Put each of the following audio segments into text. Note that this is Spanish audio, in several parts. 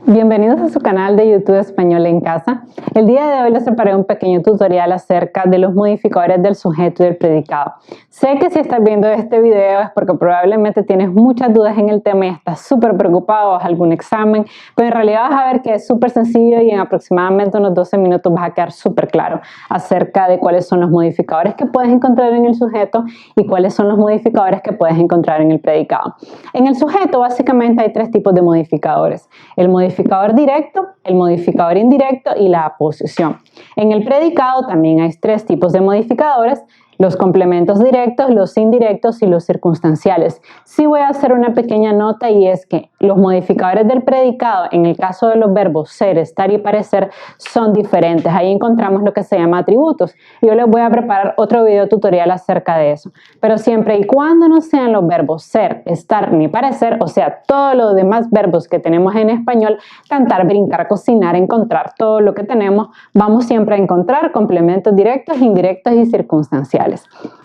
Bienvenidos a su canal de YouTube Español en Casa. El día de hoy les preparé un pequeño tutorial acerca de los modificadores del sujeto y del predicado. Sé que si estás viendo este video es porque probablemente tienes muchas dudas en el tema y estás súper preocupado, vas a algún examen, pero en realidad vas a ver que es súper sencillo y en aproximadamente unos 12 minutos vas a quedar súper claro acerca de cuáles son los modificadores que puedes encontrar en el sujeto y cuáles son los modificadores que puedes encontrar en el predicado. En el sujeto básicamente hay tres tipos de modificadores: el modificador directo, el modificador indirecto y la aposición. En el predicado también hay tres tipos de modificadores: los complementos directos, los indirectos y los circunstanciales. Sí voy a hacer una pequeña nota, y es que los modificadores del predicado, en el caso de los verbos ser, estar y parecer, son diferentes. Ahí encontramos lo que se llama atributos. Yo les voy a preparar otro video tutorial acerca de eso. Pero siempre y cuando no sean los verbos ser, estar ni parecer, o sea, todos los demás verbos que tenemos en español, cantar, brincar, cocinar, encontrar, todo lo que tenemos, vamos siempre a encontrar complementos directos, indirectos y circunstanciales.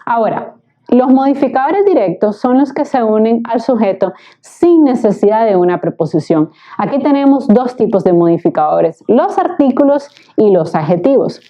Ahora, los modificadores directos son los que se unen al sujeto sin necesidad de una preposición. Aquí tenemos dos tipos de modificadores: los artículos y los adjetivos.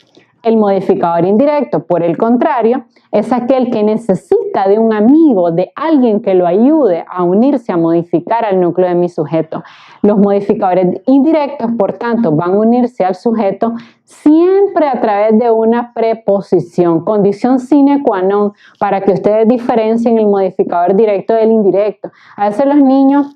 El modificador indirecto, por el contrario, es aquel que necesita de un amigo, de alguien que lo ayude a unirse, a modificar al núcleo de mi sujeto. Los modificadores indirectos, por tanto, van a unirse al sujeto siempre a través de una preposición, condición sine qua non, para que ustedes diferencien el modificador directo del indirecto. A veces los niños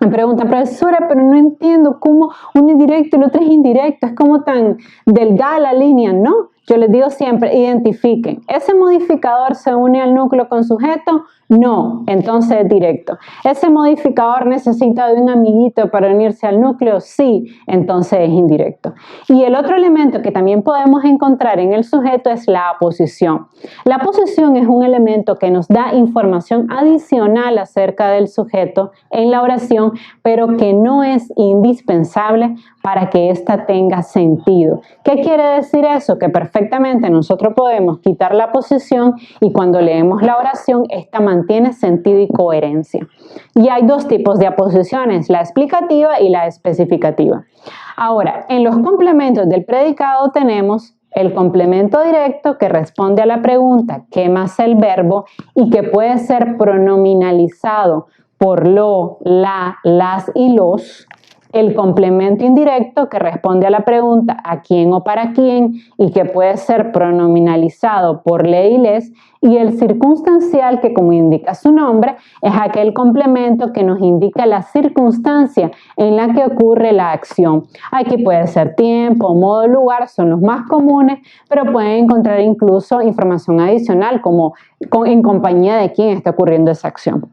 me preguntan: profesora, pero no entiendo cómo uno es directo y el otro es indirecto, es como tan delgada la línea. No, yo les digo siempre: identifiquen, ¿ese modificador se une al núcleo con sujeto? No, entonces es directo. ¿Ese modificador necesita de un amiguito para unirse al núcleo? Sí, entonces es indirecto. Y el otro elemento que también podemos encontrar en el sujeto es la aposición. La aposición es un elemento que nos da información adicional acerca del sujeto en la oración, pero que no es indispensable para que ésta tenga sentido. ¿Qué quiere decir eso? Que perfectamente nosotros podemos quitar la aposición y cuando leemos la oración, esta mantiene sentido y coherencia. Y hay dos tipos de aposiciones: la explicativa y la especificativa. Ahora, en los complementos del predicado tenemos el complemento directo, que responde a la pregunta ¿qué más el verbo? Y que puede ser pronominalizado por lo, la, las y los. El complemento indirecto, que responde a la pregunta ¿a quién o para quién? Y que puede ser pronominalizado por le y les. Y el circunstancial, que como indica su nombre, es aquel complemento que nos indica la circunstancia en la que ocurre la acción. Aquí puede ser tiempo, modo, lugar, son los más comunes, pero pueden encontrar incluso información adicional como en compañía de quién está ocurriendo esa acción.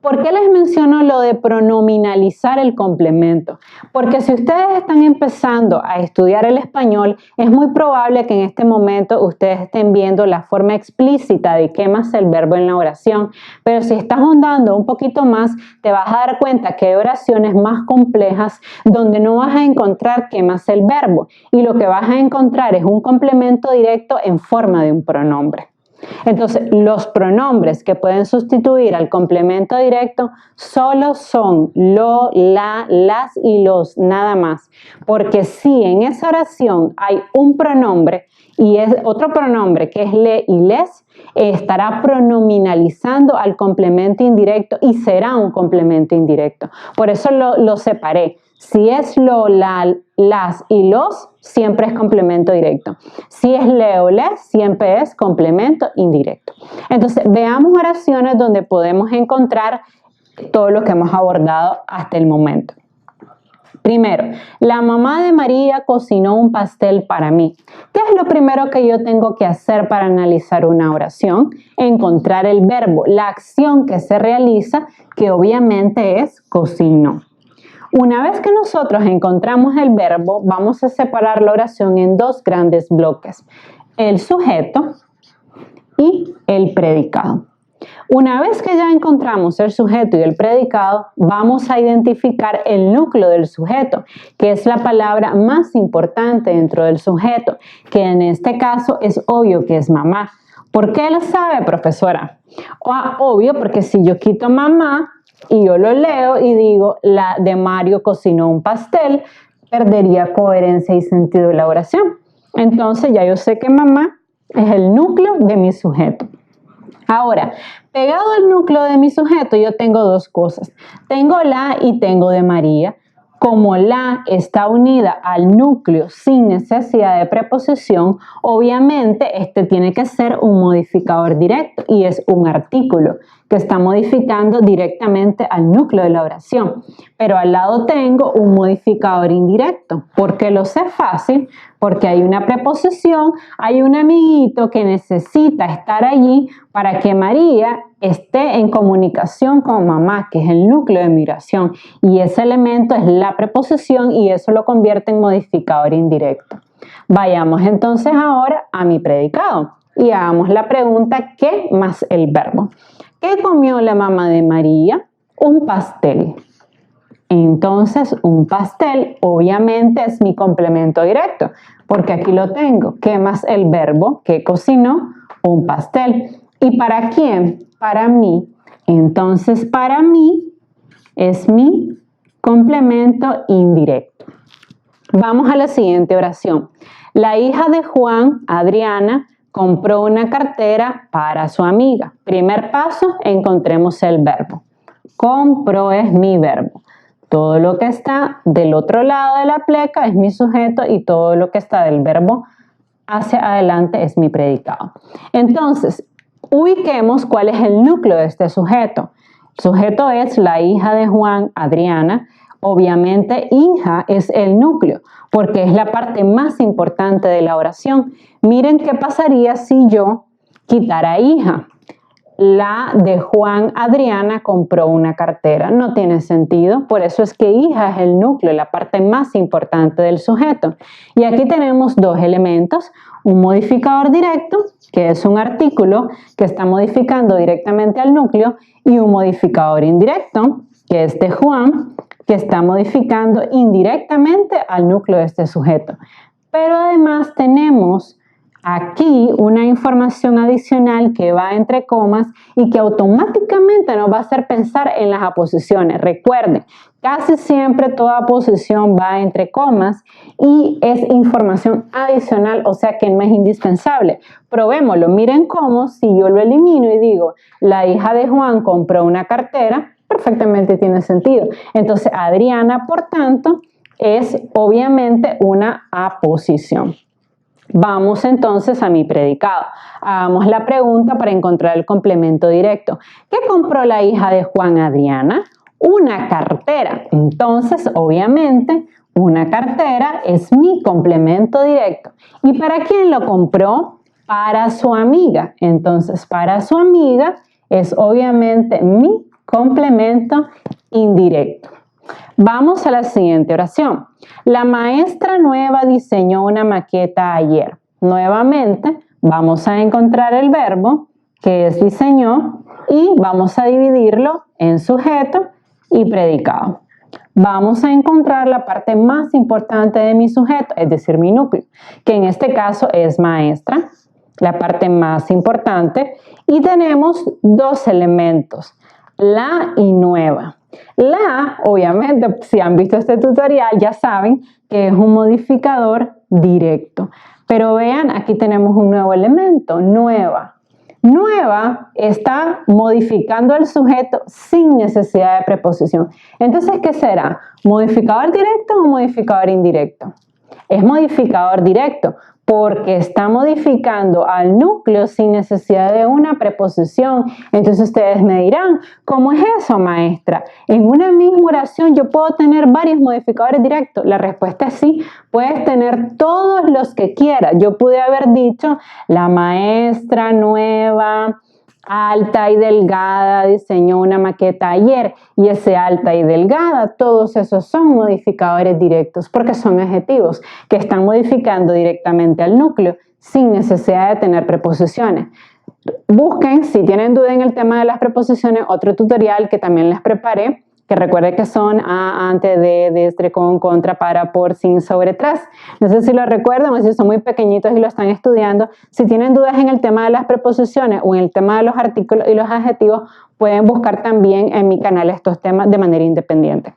¿Por qué les menciono lo de pronominalizar el complemento? Porque si ustedes están empezando a estudiar el español, es muy probable que en este momento ustedes estén viendo la forma explícita de qué más el verbo en la oración. Pero si estás ahondando un poquito más, te vas a dar cuenta que hay oraciones más complejas donde no vas a encontrar qué más el verbo. Y lo que vas a encontrar es un complemento directo en forma de un pronombre. Entonces, los pronombres que pueden sustituir al complemento directo solo son lo, la, las y los, nada más. Porque si en esa oración hay un pronombre y es otro pronombre que es le y les, estará pronominalizando al complemento indirecto y será un complemento indirecto. Por eso lo separé. Si es lo, la, las y los, siempre es complemento directo. Si es le o les, siempre es complemento indirecto. Entonces, veamos oraciones donde podemos encontrar todo lo que hemos abordado hasta el momento. Primero, la mamá de María cocinó un pastel para mí. ¿Qué es lo primero que yo tengo que hacer para analizar una oración? Encontrar el verbo, la acción que se realiza, que obviamente es cocinó. Una vez que nosotros encontramos el verbo, vamos a separar la oración en dos grandes bloques: el sujeto y el predicado. Una vez que ya encontramos el sujeto y el predicado, vamos a identificar el núcleo del sujeto, que es la palabra más importante dentro del sujeto, que en este caso es obvio que es mamá. ¿Por qué lo sabe, profesora? Obvio, porque si yo quito mamá, y yo lo leo y digo, la de Mario cocinó un pastel, perdería coherencia y sentido de la oración. Entonces ya yo sé que mamá es el núcleo de mi sujeto. Ahora, pegado al núcleo de mi sujeto yo tengo dos cosas. Tengo la y tengo de María. Como la está unida al núcleo sin necesidad de preposición, obviamente este tiene que ser un modificador directo y es un artículo que está modificando directamente al núcleo de la oración. Pero al lado tengo un modificador indirecto. ¿Por qué lo sé fácil? Porque hay una preposición, hay un amiguito que necesita estar allí para que María esté en comunicación con mamá, que es el núcleo de mi oración. Y ese elemento es la preposición y eso lo convierte en modificador indirecto. Vayamos entonces ahora a mi predicado y hagamos la pregunta ¿qué más el verbo? ¿Qué comió la mamá de María? Un pastel. Entonces, un pastel obviamente es mi complemento directo, porque aquí lo tengo. ¿Qué más el verbo? ¿Qué cocinó? Un pastel. ¿Y para quién? Para mí. Entonces, para mí es mi complemento indirecto. Vamos a la siguiente oración. La hija de Juan, Adriana, compró una cartera para su amiga. Primer paso, encontremos el verbo. Compró es mi verbo. Todo lo que está del otro lado de la pleca es mi sujeto y todo lo que está del verbo hacia adelante es mi predicado. Entonces, ubiquemos cuál es el núcleo de este sujeto. El sujeto es la hija de Juan, Adriana. Obviamente, hija es el núcleo porque es la parte más importante de la oración. Miren qué pasaría si yo quitara hija. La de Juan Adriana compró una cartera. No tiene sentido, por eso es que hija es el núcleo, la parte más importante del sujeto. Y aquí tenemos dos elementos, un modificador directo, que es un artículo que está modificando directamente al núcleo, y un modificador indirecto, que es de Juan, que está modificando indirectamente al núcleo de este sujeto. Pero además tenemos aquí una información adicional que va entre comas y que automáticamente nos va a hacer pensar en las aposiciones. Recuerden, casi siempre toda aposición va entre comas y es información adicional, o sea que no es indispensable. Probémoslo, miren cómo si yo lo elimino y digo, la hija de Juan compró una cartera, perfectamente tiene sentido. Entonces, Adriana, por tanto, es obviamente una aposición. Vamos entonces a mi predicado. Hagamos la pregunta para encontrar el complemento directo. ¿Qué compró la hija de Juan Adriana? Una cartera. Entonces, obviamente, una cartera es mi complemento directo. ¿Y para quién lo compró? Para su amiga. Entonces, para su amiga es obviamente mi complemento indirecto. Vamos a la siguiente oración. La maestra nueva diseñó una maqueta ayer. Nuevamente vamos a encontrar el verbo que es diseñó y vamos a dividirlo en sujeto y predicado. Vamos a encontrar la parte más importante de mi sujeto, es decir, mi núcleo, que en este caso es maestra, la parte más importante, y tenemos dos elementos, la y nueva. La, obviamente, si han visto este tutorial, ya saben que es un modificador directo. Pero vean, aquí tenemos un nuevo elemento, nueva. Nueva está modificando el sujeto sin necesidad de preposición. Entonces, ¿qué será? ¿Modificador directo o modificador indirecto? Es modificador directo porque está modificando al núcleo sin necesidad de una preposición. Entonces ustedes me dirán, ¿cómo es eso, maestra? En una misma oración yo puedo tener varios modificadores directos. La respuesta es sí, puedes tener todos los que quieras. Yo pude haber dicho la maestra nueva, alta y delgada, diseñó una maqueta ayer, y ese alta y delgada, todos esos son modificadores directos porque son adjetivos que están modificando directamente al núcleo sin necesidad de tener preposiciones. Busquen, si tienen duda en el tema de las preposiciones, otro tutorial que también les preparé que recuerde que son a, ante, de, desde, con, contra, para, por, sin, sobre, tras. No sé si lo recuerdan o si son muy pequeñitos y lo están estudiando. Si tienen dudas en el tema de las preposiciones o en el tema de los artículos y los adjetivos, pueden buscar también en mi canal estos temas de manera independiente.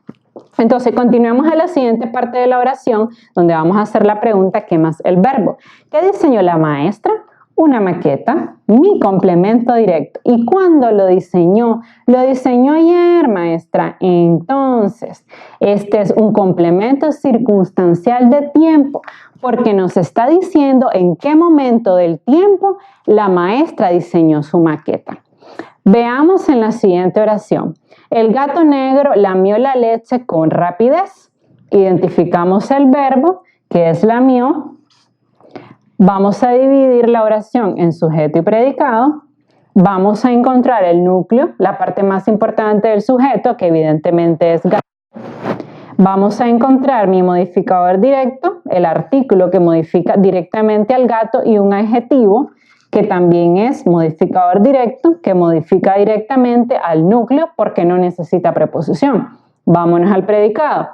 Entonces, continuemos a la siguiente parte de la oración, donde vamos a hacer la pregunta, ¿qué más el verbo? ¿Qué diseñó la maestra? Una maqueta, mi complemento directo. ¿Y cuándo lo diseñó? Lo diseñó ayer, maestra. Entonces, este es un complemento circunstancial de tiempo, porque nos está diciendo en qué momento del tiempo la maestra diseñó su maqueta. Veamos en la siguiente oración. El gato negro lamió la leche con rapidez. Identificamos el verbo, que es lamió. Vamos a dividir la oración en sujeto y predicado. Vamos a encontrar el núcleo, la parte más importante del sujeto, que evidentemente es gato. Vamos a encontrar mi modificador directo, el artículo que modifica directamente al gato, y un adjetivo, que también es modificador directo, que modifica directamente al núcleo porque no necesita preposición. Vámonos al predicado.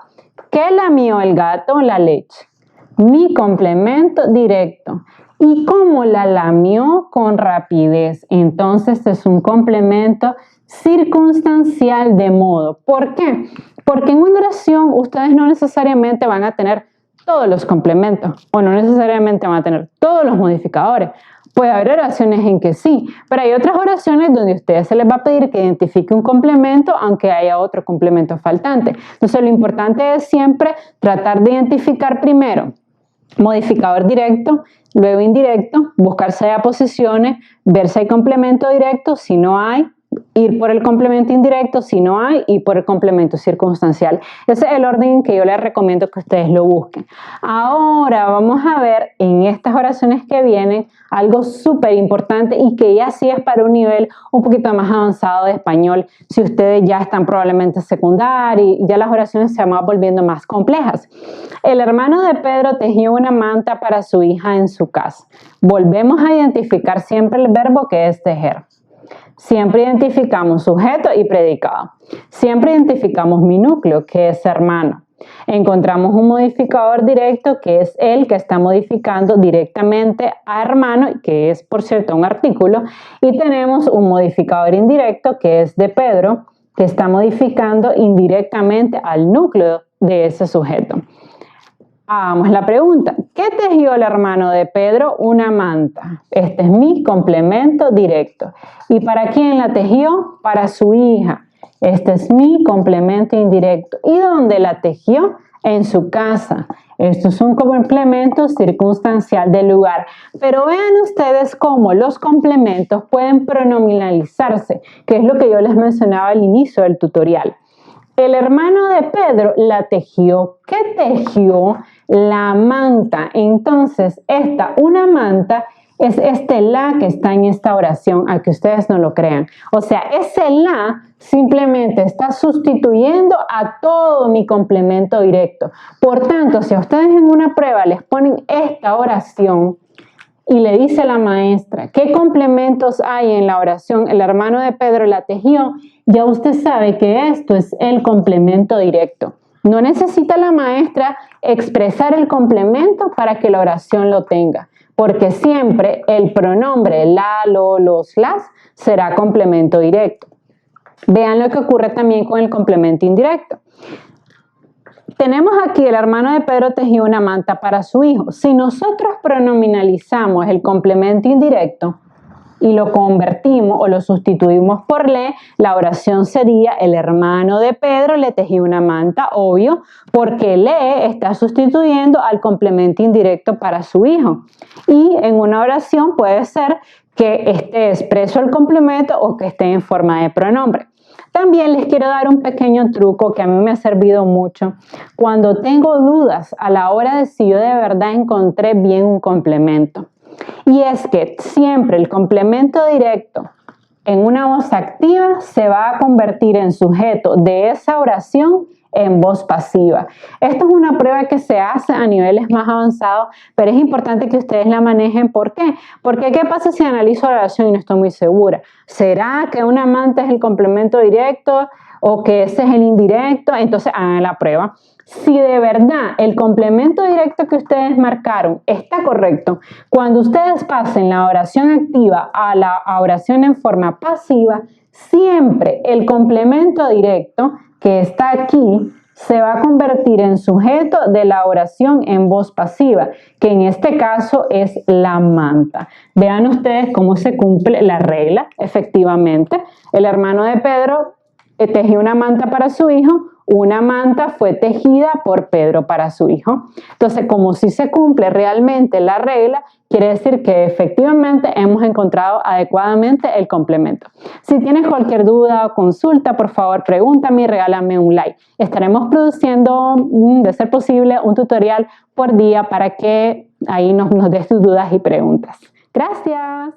¿Qué lamió el gato? La leche. Mi complemento directo. ¿Y cómo la lamió? Con rapidez. Entonces es un complemento circunstancial de modo. ¿Por qué? Porque en una oración ustedes no necesariamente van a tener todos los complementos o no necesariamente van a tener todos los modificadores. Puede haber oraciones en que sí, pero hay otras oraciones donde a ustedes se les va a pedir que identifique un complemento aunque haya otro complemento faltante. Entonces lo importante es siempre tratar de identificar primero modificador directo, luego indirecto, buscar si hay posiciones, ver si hay complemento directo, si no hay, ir por el complemento indirecto, si no hay, y por el complemento circunstancial. Ese es el orden en que yo les recomiendo que ustedes lo busquen. Ahora vamos a ver en estas oraciones que vienen algo súper importante y que ya sí es para un nivel un poquito más avanzado de español. Si ustedes ya están probablemente secundaria y ya las oraciones se van volviendo más complejas. El hermano de Pedro tejió una manta para su hija en su casa. Volvemos a identificar siempre el verbo que es tejer. Siempre identificamos sujeto y predicado. Siempre identificamos mi núcleo, que es hermano. Encontramos un modificador directo, que es el que está modificando directamente a hermano, que es, por cierto, un artículo. Y tenemos un modificador indirecto, que es de Pedro, que está modificando indirectamente al núcleo de ese sujeto. Hagamos la pregunta. ¿Qué tejió el hermano de Pedro? Una manta. Este es mi complemento directo. ¿Y para quién la tejió? Para su hija. Este es mi complemento indirecto. ¿Y dónde la tejió? En su casa. Esto es un complemento circunstancial del lugar. Pero vean ustedes cómo los complementos pueden pronominalizarse, que es lo que yo les mencionaba al inicio del tutorial. El hermano de Pedro la tejió. ¿Qué tejió? La manta. Entonces, una manta, es este la que está en esta oración, a que ustedes no lo crean. O sea, ese la simplemente está sustituyendo a todo mi complemento directo. Por tanto, si a ustedes en una prueba les ponen esta oración y le dice a la maestra, ¿qué complementos hay en la oración? El hermano de Pedro la tejió. Ya usted sabe que esto es el complemento directo. No necesita la maestra expresar el complemento para que la oración lo tenga, porque siempre el pronombre la, lo, los, las será complemento directo. Vean lo que ocurre también con el complemento indirecto. Tenemos aquí el hermano de Pedro tejió una manta para su hijo. Si nosotros pronominalizamos el complemento indirecto y lo convertimos o lo sustituimos por le, la oración sería el hermano de Pedro le tejió una manta, obvio, porque le está sustituyendo al complemento indirecto para su hijo. Y en una oración puede ser que esté expreso el complemento o que esté en forma de pronombre. También les quiero dar un pequeño truco que a mí me ha servido mucho cuando tengo dudas a la hora de si yo de verdad encontré bien un complemento. Y es que siempre el complemento directo en una voz activa se va a convertir en sujeto de esa oración en voz pasiva. Esto es una prueba que se hace a niveles más avanzados, pero es importante que ustedes la manejen. ¿Por qué? Porque ¿qué pasa si analizo la oración y no estoy muy segura? ¿Será que un amante es el complemento directo o que ese es el indirecto? Entonces hagan la prueba. Si de verdad el complemento directo que ustedes marcaron está correcto, cuando ustedes pasen la oración activa a la oración en forma pasiva, siempre el complemento directo que está aquí se va a convertir en sujeto de la oración en voz pasiva, que en este caso es la manta. Vean ustedes cómo se cumple la regla. Efectivamente, el hermano de Pedro tejió una manta para su hijo, una manta fue tejida por Pedro para su hijo. Entonces, como si se cumple realmente la regla, quiere decir que efectivamente hemos encontrado adecuadamente el complemento. Si tienes cualquier duda o consulta, por favor pregúntame y regálame un like. Estaremos produciendo, de ser posible, un tutorial por día para que ahí nos des tus dudas y preguntas. Gracias.